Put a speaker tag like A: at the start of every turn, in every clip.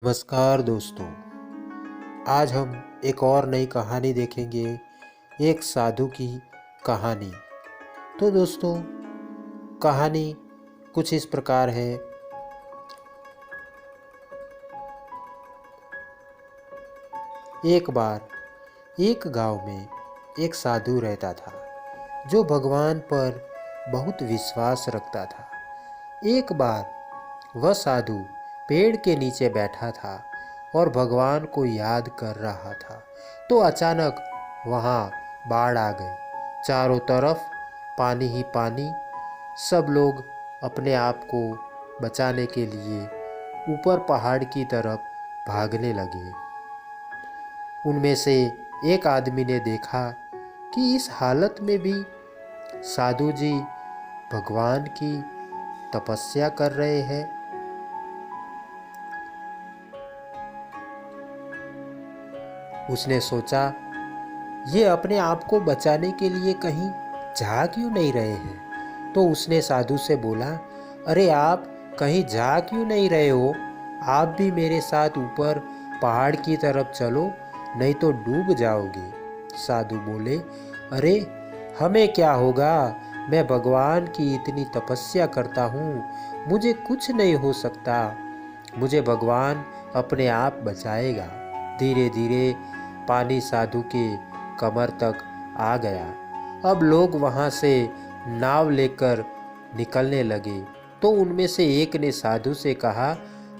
A: नमस्कार दोस्तों। आज हम एक और नई कहानी देखेंगे, एक साधु की कहानी। तो दोस्तों, कहानी कुछ इस प्रकार है। एक बार एक गांव में एक साधु रहता था जो भगवान पर बहुत विश्वास रखता था। एक बार वह साधु पेड़ के नीचे बैठा था और भगवान को याद कर रहा था, तो अचानक वहाँ बाढ़ आ गई। चारों तरफ पानी ही पानी। सब लोग अपने आप को बचाने के लिए ऊपर पहाड़ की तरफ भागने लगे। उनमें से एक आदमी ने देखा कि इस हालत में भी साधु जी भगवान की तपस्या कर रहे हैं। उसने सोचा, ये अपने आप को बचाने के लिए कहीं जा क्यों नहीं रहे हैं। तो उसने साधु से बोला, अरे आप कहीं जा क्यों नहीं रहे हो? आप भी मेरे साथ ऊपर पहाड़ की तरफ चलो, नहीं तो डूब जाओगे। साधु बोले, अरे हमें क्या होगा, मैं भगवान की इतनी तपस्या करता हूँ, मुझे कुछ नहीं हो सकता, मुझे भगवान अपने आप बचाएगा। धीरे धीरे पानी साधु के कमर तक आ गया। अब लोग वहाँ से नाव लेकर निकलने लगे। तो उनमें से एक ने साधु से कहा,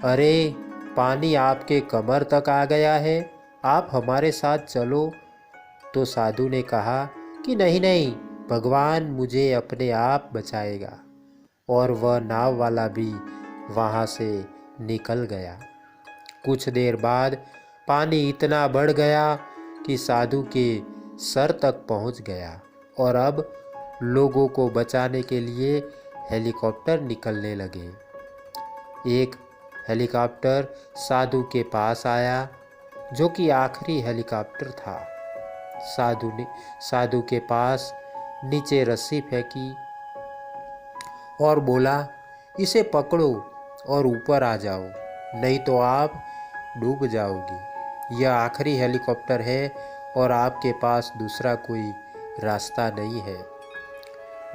A: अरे पानी आपके कमर तक आ गया है, आप हमारे साथ चलो। तो साधु ने कहा कि नहीं नहीं, भगवान मुझे अपने आप बचाएगा। और वह नाव वाला भी वहाँ से निकल गया। कुछ देर बाद पानी इतना बढ़ गया कि साधु के सर तक पहुँच गया और अब लोगों को बचाने के लिए हेलीकॉप्टर निकलने लगे। एक हेलीकॉप्टर साधु के पास आया, जो कि आखिरी हेलीकॉप्टर था। साधु के पास नीचे रस्सी फेंकी और बोला, इसे पकड़ो और ऊपर आ जाओ, नहीं तो आप डूब जाओगी। यह आखिरी हेलीकॉप्टर है और आपके पास दूसरा कोई रास्ता नहीं है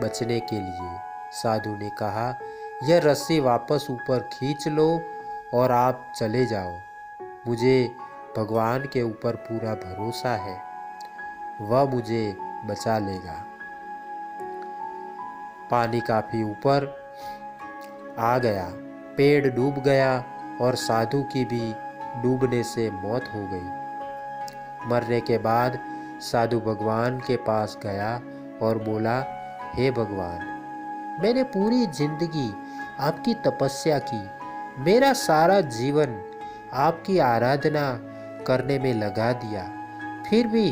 A: बचने के लिए। साधु ने कहा, यह रस्सी वापस ऊपर खींच लो और आप चले जाओ। मुझे भगवान के ऊपर पूरा भरोसा है, वह मुझे बचा लेगा। पानी काफी ऊपर आ गया, पेड़ डूब गया और साधु की भी डूबने से मौत हो गई। मरने के बाद साधु भगवान के पास गया और बोला, हे भगवान, मैंने पूरी जिंदगी आपकी तपस्या की, मेरा सारा जीवन आपकी आराधना करने में लगा दिया, फिर भी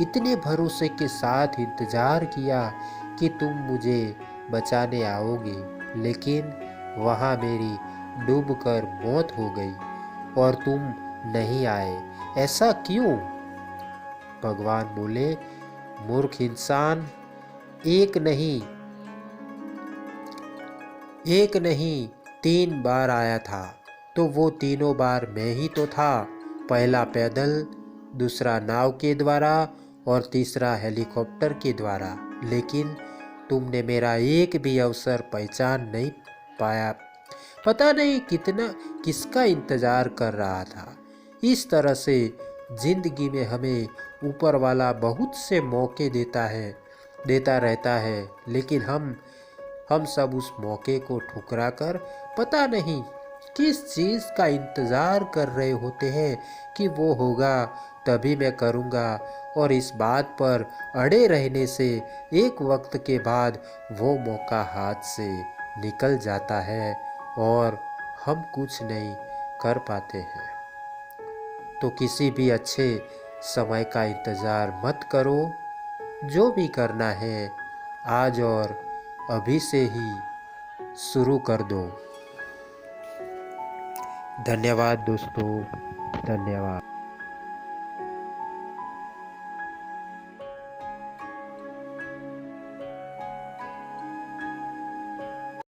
A: इतने भरोसे के साथ इंतजार किया कि तुम मुझे बचाने आओगे, लेकिन वहाँ मेरी डूबकर मौत हो गई और तुम नहीं आए, ऐसा क्यों? भगवान बोले, मूर्ख इंसान, एक नहीं 3 बार आया था, तो वो तीनों बार मैं ही तो था। पहला पैदल, दूसरा नाव के द्वारा और तीसरा हेलीकॉप्टर के द्वारा, लेकिन तुमने मेरा एक भी अवसर पहचान नहीं पाया। पता नहीं किसका इंतजार कर रहा था। इस तरह से जिंदगी में हमें ऊपर वाला बहुत से मौके देता रहता है, लेकिन हम सब उस मौके को ठुकरा कर पता नहीं किस चीज़ का इंतज़ार कर रहे होते हैं कि वो होगा तभी मैं करूँगा, और इस बात पर अड़े रहने से एक वक्त के बाद वो मौका हाथ से निकल जाता है और हम कुछ नहीं कर पाते हैं। तो किसी भी अच्छे समय का इंतज़ार मत करो, जो भी करना है आज और अभी से ही शुरू कर दो। धन्यवाद दोस्तों, धन्यवाद।